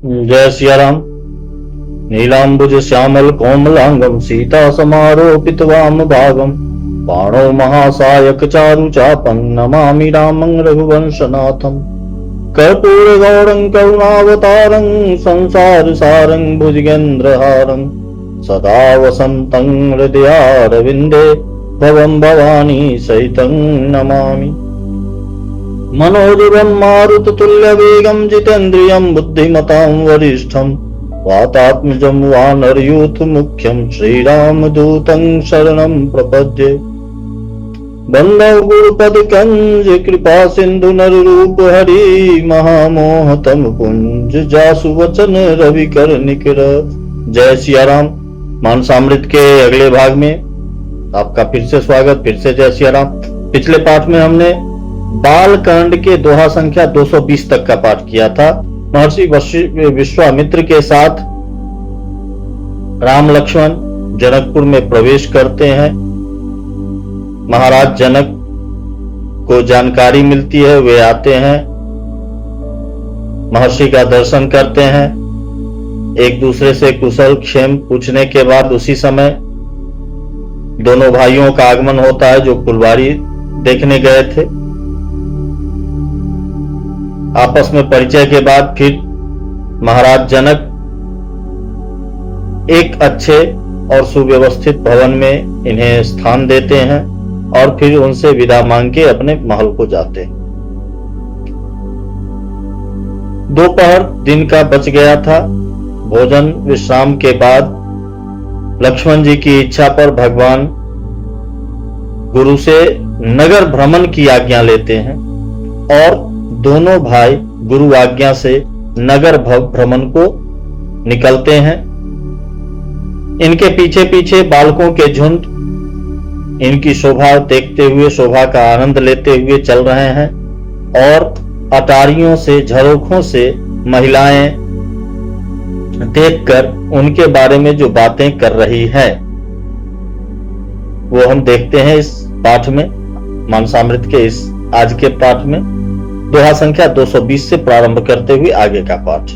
जय सिया राम। नीलांबुज श्यामल कोमलांगम सीता समारोपित वाम भागम बाणो महासायक चारु चापं नमामि रामं रघुवंशनाथम। कर्पूर गौरं करुणावतारं संसार सारं भुजगेन्द्रहारं सदा वसन्तं हृदयारविन्दे भवं भवानी सहितं नमामि। मनोजवं मारुततुल्यवेगं जितेन्द्रियं बुद्धिमतां वरिष्ठं वातात्मजं वानरयूथमुख्यं श्रीरामदूतं शरणं प्रपद्ये। वन्दे गुरुपदकंज कृपा सिंधु नररूप हरि महामोहतम पुंज जासु वचन रवि कर निकर। जय सिया राम। मानसामृत के अगले भाग में आपका फिर से स्वागत, फिर से जय सिया राम। पिछले पाठ में हमने बालकांड के दोहा संख्या 220 तक का पाठ किया था। महर्षि विश्वामित्र के साथ राम लक्ष्मण जनकपुर में प्रवेश करते हैं। महाराज जनक को जानकारी मिलती है, वे आते हैं, महर्षि का दर्शन करते हैं। एक दूसरे से कुशल क्षेम पूछने के बाद उसी समय दोनों भाइयों का आगमन होता है जो फुलवारी देखने गए थे। आपस में परिचय के बाद फिर महाराज जनक एक अच्छे और सुव्यवस्थित भवन में इन्हें स्थान देते हैं और फिर उनसे विदा मांग के अपने महल को जाते हैं। दोपहर दिन का बच गया था। भोजन विश्राम के बाद लक्ष्मण जी की इच्छा पर भगवान गुरु से नगर भ्रमण की आज्ञा लेते हैं और दोनों भाई गुरु आज्ञा से नगर भ्रमण को निकलते हैं। इनके पीछे पीछे बालकों के झुंड इनकी शोभा देखते हुए, शोभा का आनंद लेते हुए चल रहे हैं और अटारियों से, झरोखों से महिलाएं देखकर उनके बारे में जो बातें कर रही हैं वो हम देखते हैं इस पाठ में। मानसामृत के इस आज के पाठ में दोहा संख्या 220 से प्रारंभ करते हुए आगे का पाठ।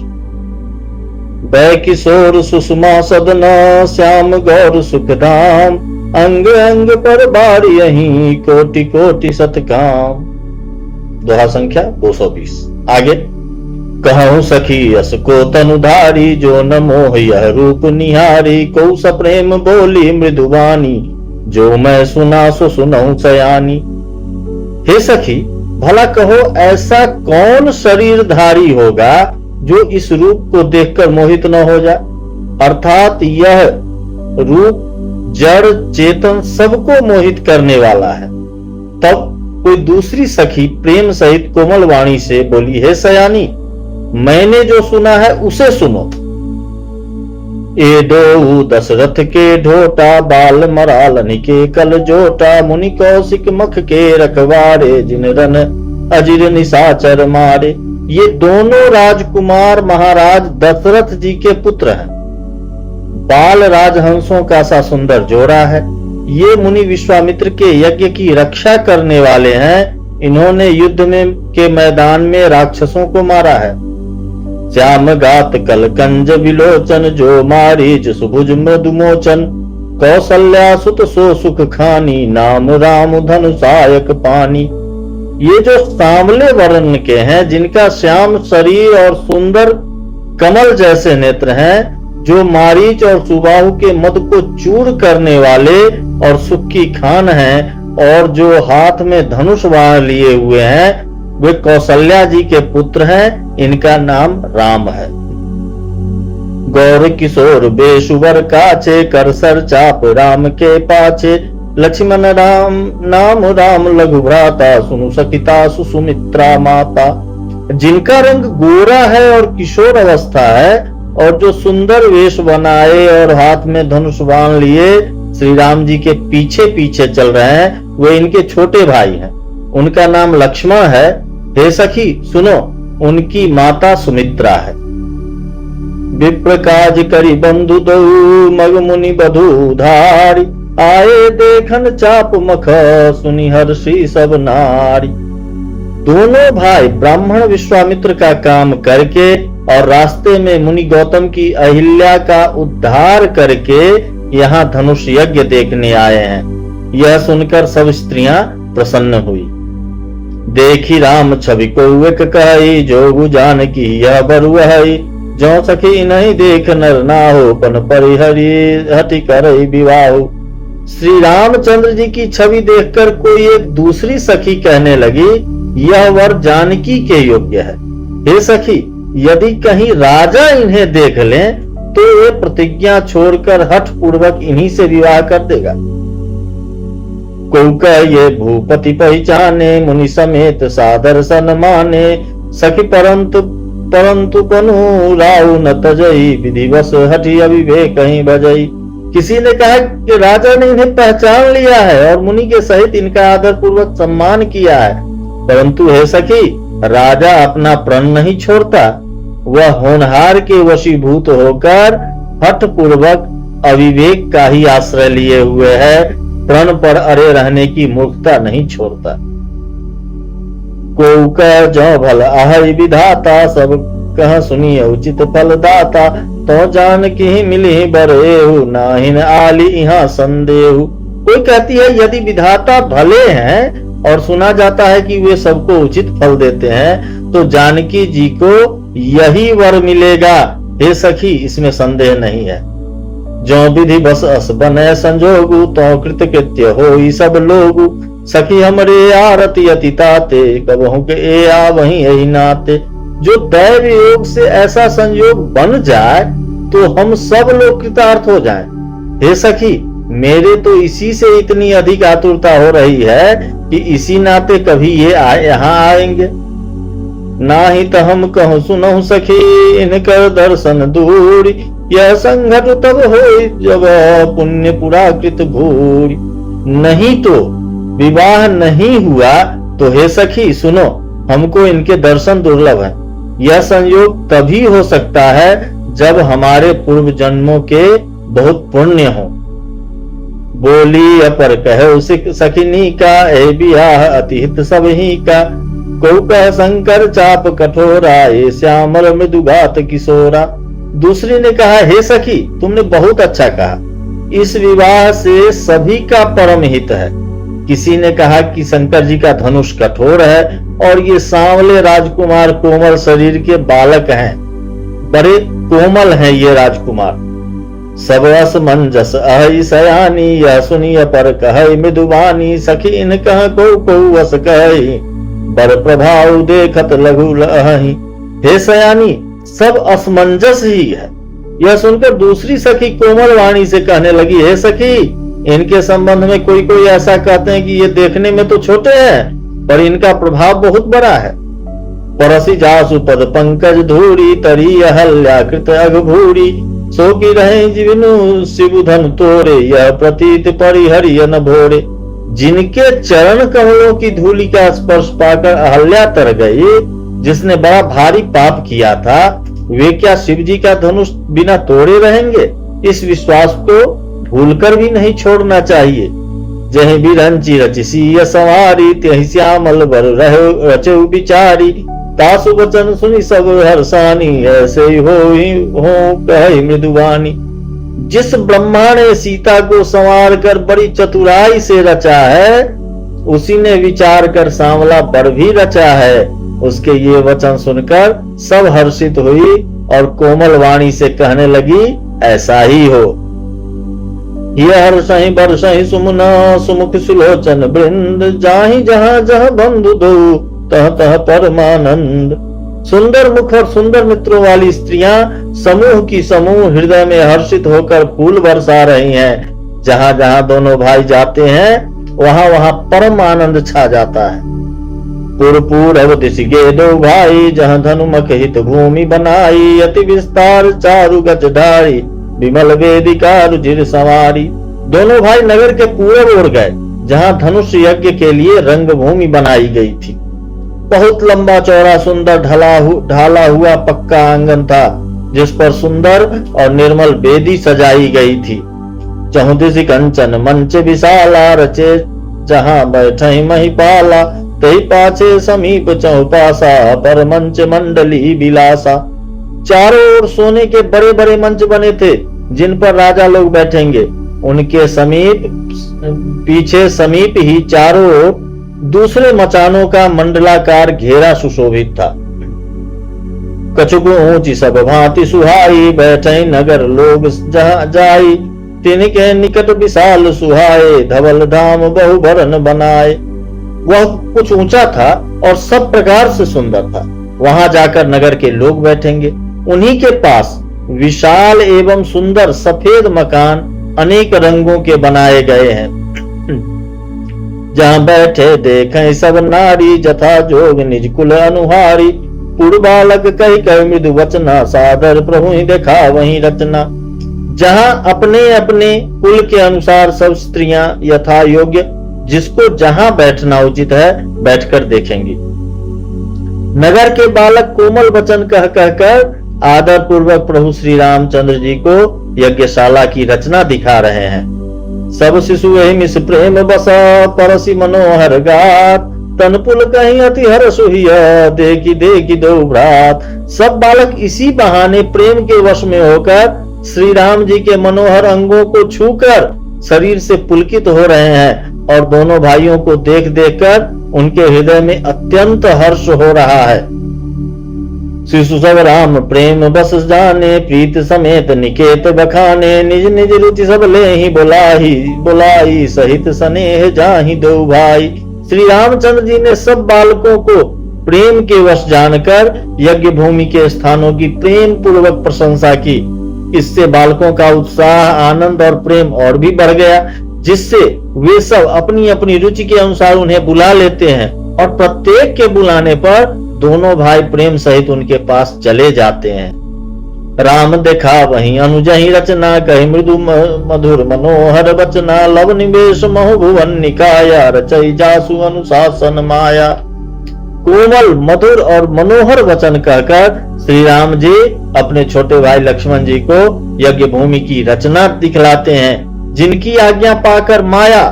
बै किशोर सुषमा सदना श्याम गौर सुखधाम अंग अंग पर बारी यहीं कोटि कोटि सतकाम। दोहा संख्या 220 आगे। कहूं सखी अस को तनुधारी जो न मोह यह रूप निहारी को सप्रेम बोली मृदुवानी जो मैं सुना सो सुनऊं सयानी। हे सखी, भला कहो ऐसा कौन शरीरधारी होगा जो इस रूप को देखकर मोहित न हो जाए। अर्थात यह रूप जड़ चेतन सबको मोहित करने वाला है। तब कोई दूसरी सखी प्रेम सहित कोमल वाणी से बोली, हे सयानी, मैंने जो सुना है उसे सुनो। ए दो दशरथ के ढोटा बाल मराल के कल जोटा मुनि कौशिक मख के रखवारे जिन रन अजिर निशाचर मारे। ये दोनों राजकुमार महाराज दशरथ जी के पुत्र हैं। बाल राजहंसों का सा सुंदर जोड़ा है। ये मुनि विश्वामित्र के यज्ञ की रक्षा करने वाले हैं। इन्होंने युद्ध में के मैदान में राक्षसों को मारा है। श्याम गात कल कंज विलोचन जो मारीच सुभुज मधुमोचन कौशल्या सुत सो सुख खानी नाम राम धनु सायक पानी। ये जो सांवले वर्ण के हैं, जिनका श्याम शरीर और सुंदर कमल जैसे नेत्र हैं, जो मारीच और सुबाहु के मद को चूर करने वाले और सुख की खान हैं और जो हाथ में धनुष बाण लिए हुए हैं, वे कौशल्या जी के पुत्र हैं। इनका नाम राम है। गौर किशोर बेशुवर काचे कर सर चाप राम के पाछे लक्ष्मण राम नाम राम लघु भ्राता सुनु सखिता सुमित्रा माता। जिनका रंग गोरा है और किशोर अवस्था है और जो सुंदर वेश बनाए और हाथ में धनुष बाण लिए श्री राम जी के पीछे पीछे चल रहे हैं, वे इनके छोटे भाई हैं। उनका नाम लक्ष्मण है। हे सखी सुनो, उनकी माता सुमित्रा है। विप्र काज करी बंधु दो मग मुनि बधु धारी आए देखन चाप मख सुनि हर्षी सब नारी। दोनों भाई ब्राह्मण विश्वामित्र का काम करके और रास्ते में मुनि गौतम की अहिल्या का उद्धार करके यहाँ धनुष यज्ञ देखने आए हैं। यह सुनकर सब स्त्रियां प्रसन्न हुई। देखी राम छवि को एक कही, जोगु जानकी यह बरुआई। जो सखी नहीं देख नर नाहो, पन परिहरि हटि करई विवाह। श्री रामचंद्र जी की छवि देखकर कोई एक दूसरी सखी कहने लगी, यह वर जानकी के योग्य है। हे सखी, यदि कहीं राजा इन्हें देख लें तो ये प्रतिज्ञा छोड़कर हठ पूर्वक इन्हीं से विवाह कर देगा। को ये भूपति पहचाने, मुनि समेत सादर सन माने। सखी परंतु कनु राउ न तजई, विधिवश हटि अविवेक कहीं बजई। किसी ने कहा कि राजा ने इन्हें पहचान लिया है और मुनि के सहित इनका आदर पूर्वक सम्मान किया है, परंतु हे सखी, राजा अपना प्रण नहीं छोड़ता। वह होनहार के वशीभूत होकर हठ पूर्वक अविवेक का ही आश्रय लिए हुए है, प्रण पर अड़े रहने की मूर्खता नहीं छोड़ता। को कह जो भल आहै विधाता, सब कह सुनिए उचित फल दाता। तो जान की मिली बरेहु, नाहिन आली यहाँ संदेहु। कोई कहती है यदि विधाता भले हैं और सुना जाता है कि वे सबको उचित फल देते हैं, तो जानकी जी को यही वर मिलेगा। हे सखी, इसमें संदेह नहीं है। जो विधि बस अस बने संजोगु, तो कृतकृत्य होई सब लोगु। सखी हमरे आरती अति ताते, कबहु के ए आ वहीं यही नाते। जो दैव योग से ऐसा संयोग बन जाए तो हम सब लोग कृतार्थ हो जाएं। हे सखी, मेरे तो इसी से इतनी अधिक आतुरता हो रही है कि इसी नाते कभी ये यहाँ आएंगे। ना ही तो हम कहूँ सुनहु सखी, इनकर दर्शन दूरी। यह संघट तब होई, जब पुण्य पुरा कृत भूरी। नहीं तो विवाह नहीं हुआ तो हे सखी सुनो, हमको इनके दर्शन दुर्लभ है। यह संयोग तभी हो सकता है जब हमारे पूर्व जन्मों के बहुत पुण्य हो। बोली अपर कहो सखिनी का, ए बियाह अतिहित सब ही का। को कह शंकर चाप कठोरा, ए श्यामल मृदुघात किशोरा। दूसरी ने कहा, हे सखी, तुमने बहुत अच्छा कहा, इस विवाह से सभी का परम हित है। किसी ने कहा कि शंकर जी का धनुष कठोर है और ये सांवले राजकुमार कोमल शरीर के बालक हैं, बड़े कोमल हैं ये राजकुमार। सब असमंजस अहि सयानी, यह सुनिय पर कह मृदुवानी। सखी इन कह को वस कही, बर प्रभाव देखत लघु लहि। हे सयानी, सब असमंजस ही है। यह सुनकर दूसरी सखी कोमल वाणी से कहने लगी, हे सखी, इनके संबंध में कोई ऐसा कहते हैं कि ये देखने में तो छोटे हैं पर इनका प्रभाव बहुत बड़ा है। परसी जासु पद पंकज धूरी, तरी अहल्या कृत अघभूरी। सो की रहे जीवनु शिवधन तोरे, यह प्रतीत परिहरियन भोरे। जिनके चरण कमलों की धूलि का स्पर्श पाकर अहल्या तर गई, जिसने बड़ा भारी पाप किया था, वे क्या शिव जी का धनुष बिना तोड़े रहेंगे? इस विश्वास को भूलकर भी नहीं छोड़ना चाहिए। जही बिरंची रचिसी सवारी, त्यही श्यामल बर रहो रचो बिचारी। तासु वचन सुनी सब हर्षानी, ऐसे ही हो कहे मृदुवानी। जिस ब्रह्मा ने सीता को संवार कर बड़ी चतुराई से रचा है, उसी ने विचार कर सांवला बर भी रचा है। उसके ये वचन सुनकर सब हर्षित हुई और कोमल वाणी से कहने लगी, ऐसा ही हो। यह हर्षहि बरसहि सुमना, सुमुख सुलोचन वृंद। जाहि जहाँ जहाँ बंधु दो, तह तह परमानंद। सुंदर मुख और सुंदर मित्रों वाली स्त्रियां समूह की समूह हृदय में हर्षित होकर फूल बरसा रही हैं। जहाँ जहाँ दोनों भाई जाते हैं वहाँ वहाँ परम आनंद छा जाता है। पूर्व दिश गे दो भाई, जहाँ धनुमख हित भूमि बनाई। अति विस्तार चारु गज ढारी, विमल वेदिका रुचिर सवारी। दोनों भाई नगर के पूर्व ओर गए, जहाँ धनुष यज्ञ के लिए रंग भूमि बनाई गई थी। बहुत लंबा चौड़ा सुंदर ढाला हुआ पक्का आंगन था, जिस पर सुंदर और निर्मल वेदी सजाई गई थी। चहुदिश कंचन मंच विशाला, रचे जहाँ बैठे महिपाला। तही पाछे समीप चौपासा, पर मंच मंडली बिलासा। चारों ओर सोने के बड़े बड़े मंच बने थे जिन पर राजा लोग बैठेंगे। उनके पीछे समीप ही चारों ओर दूसरे मचानों का मंडलाकार घेरा सुशोभित था। कछुक ऊंची सब भांति सुहाई, बैठे नगर लोग जहां जाई, तिनके निकट विशाल सुहाए, धवल धाम बहु भरन बनाए। वह कुछ ऊंचा था और सब प्रकार से सुंदर था। वहां जाकर नगर के लोग बैठेंगे। उन्हीं के पास विशाल एवं सुंदर सफेद मकान अनेक रंगों के बनाए गए हैं। जहां बैठे देखें सब नारी, जथा जोग निज कुल अनुहारी। पुर बालक कही कह मृदु वचना, सादर प्रभु ही देखा वही रचना। जहां अपने अपने कुल के अनुसार सब स्त्रियां यथा योग्य जिसको जहां बैठना उचित है बैठकर देखेंगी। नगर के बालक कोमल वचन कह कहकर आदर पूर्वक प्रभु श्री रामचंद्र जी को यज्ञशाला की रचना दिखा रहे हैं। सब शिशु एहि मिस प्रेम बसा, परसी मनोहर गात, तनपुल कहीं अति हर सुहिया, देखी देखी दो भ्रात। सब बालक इसी बहाने प्रेम के वश में होकर श्री राम जी के मनोहर अंगों को छूकर शरीर से पुलकित हो रहे हैं और दोनों भाइयों को देख देखकर उनके हृदय में अत्यंत हर्ष हो रहा है। शिशु सब राम प्रेम बस जाने, प्रीत समेत निकेत बखाने, निज निज रुचि सब ले ही बुलाई, सहित स्नेह जाहि दो भाई। श्री रामचंद्र जी ने सब बालकों को प्रेम के वश जानकर यज्ञ भूमि के स्थानों की प्रेम पूर्वक प्रशंसा की। इससे बालकों का उत्साह, आनंद और प्रेम और भी बढ़ गया, जिससे वे सब अपनी अपनी रुचि के अनुसार उन्हें बुला लेते हैं और प्रत्येक के बुलाने पर दोनों भाई प्रेम सहित उनके पास चले जाते हैं। राम देखा वही अनुजहि रचना, कही मृदु मधुर मनोहर वचना, लव निवेश महु भुवन निकाया, रचई जासु अनुशासन माया। कोमल मधुर और मनोहर वचन कहकर श्री राम जी अपने छोटे भाई लक्ष्मण जी को यज्ञ भूमि की रचना दिखलाते हैं, जिनकी आज्ञा पाकर माया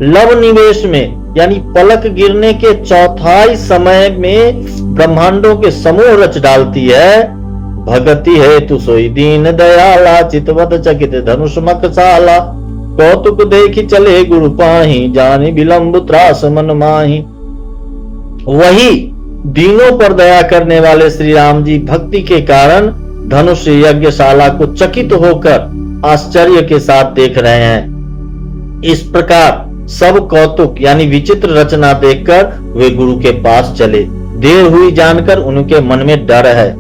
लव निवेश में यानी पलक गिरने के चौथाई समय में ब्रह्मांडों के समूह रच डालती है। भगति है तु सोई दीन दयाला, चितवत चकित धनुष मकसाला, कौतुक देखी चले गुरु पाही, जानी विलंब त्रास मन माही। वही दीनों पर दया करने वाले श्री राम जी भक्ति के कारण धनुष यज्ञशाला को चकित होकर आश्चर्य के साथ देख रहे हैं। इस प्रकार सब कौतुक यानी विचित्र रचना देखकर वे गुरु के पास चले। देर हुई जानकर उनके मन में डर है।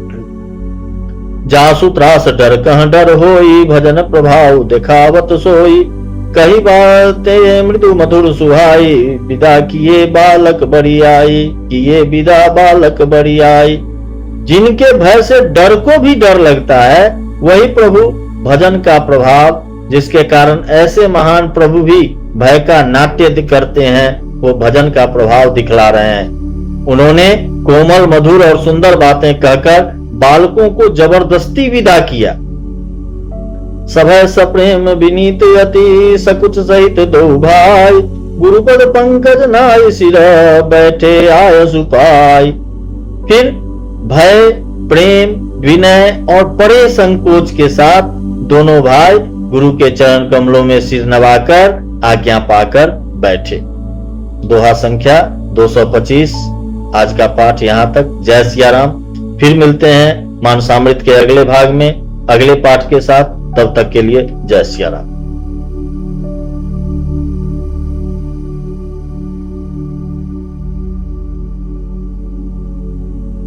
जासु त्रास डर कहाँ डर होई, भजन प्रभाव दिखावत सोई, कही बातें मृदु मधुर सुहाई, विदा किए बालक बड़ी आई, किए विदा बालक बड़ी आई। जिनके भय से डर को भी डर लगता है, वही प्रभु भजन का प्रभाव, जिसके कारण ऐसे महान प्रभु भी भय का नाट्य करते हैं, वो भजन का प्रभाव दिखला रहे हैं। उन्होंने कोमल मधुर और सुंदर बातें कहकर बालकों को जबरदस्ती विदा किया। सभय सप्रेम विनीत अति, सकुच सहित दो भाई, गुरुपद पंकज नाय सिर, बैठे आय सुपाई। फिर भय, प्रेम, विनय और बड़े संकोच के साथ दोनों भाई गुरु के चरण कमलों में सिर नवाकर आज्ञा पाकर बैठे। दोहा संख्या 225। आज का पाठ यहाँ तक। जय सिया राम। फिर मिलते हैं मानसामृत के अगले भाग में अगले पाठ के साथ। तब तक के लिए जय सिया राम।